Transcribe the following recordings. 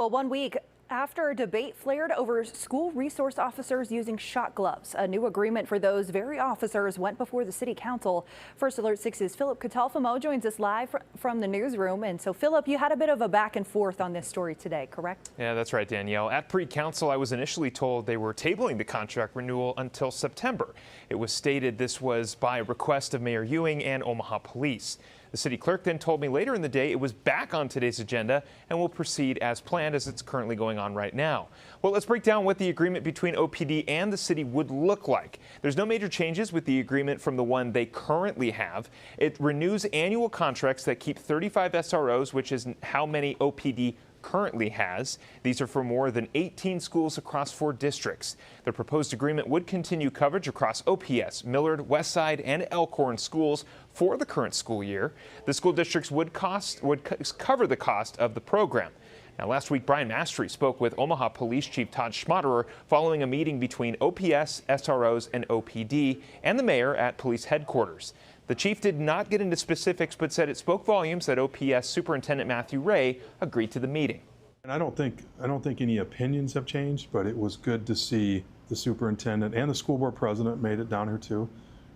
Well, 1 week after a debate flared over school resource officers using shot gloves, a new agreement for those very officers went before the City Council. First Alert 6's Philip Catalfamo joins us live from the newsroom. And so, Philip, you had a bit of a back and forth on this story today, correct? Yeah, that's right, Danielle. At pre-council, I was initially told they were tabling the contract renewal until September. It was stated this was by request of Mayor Ewing and Omaha Police. The city clerk then told me later in the day it was back on today's agenda and will proceed as planned, as it's currently going on right now. Well, let's break down what the agreement between OPD and the city would look like. There's no major changes with the agreement from the one they currently have. It renews annual contracts that keep 35 SROs, which is how many OPD currently has. These are for more than 18 schools across 4 districts. The proposed agreement would continue coverage across OPS, Millard, Westside, and Elkhorn schools for the current school year. The school districts would cover the cost of the program. Now, last week, Brian Mastery spoke with Omaha Police Chief Todd Schmaderer following a meeting between OPS, SROs, and OPD and the mayor at police headquarters. The chief did not get into specifics, but said it spoke volumes that OPS Superintendent Matthew Ray agreed to the meeting. And I don't think any opinions have changed, but it was good to see the superintendent and the school board president made it down here too.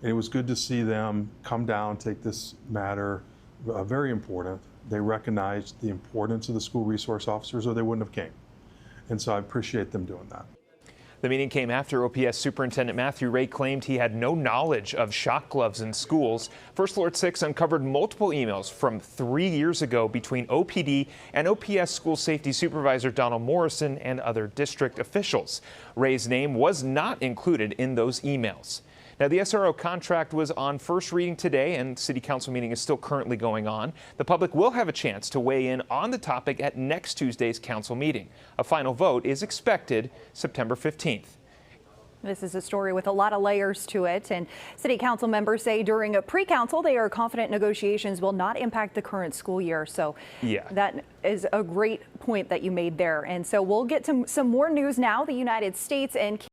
And it was good to see them come down, take this matter very important. They recognized the importance of the school resource officers, or they wouldn't have came. And so I appreciate them doing that. The meeting came after OPS Superintendent Matthew Ray claimed he had no knowledge of shot gloves in schools. First Alert 6 uncovered multiple emails from 3 years ago between OPD and OPS School Safety Supervisor Donald Morrison and other district officials. Ray's name was not included in those emails. Now, the SRO contract was on first reading today, and City Council meeting is still currently going on. The public will have a chance to weigh in on the topic at next Tuesday's council meeting. A final vote is expected September 15th. This is a story with a lot of layers to it, and City Council members say during a pre-council they are confident negotiations will not impact the current school year. So yeah, that is a great point that you made there. And so we'll get to some more news now. The United States and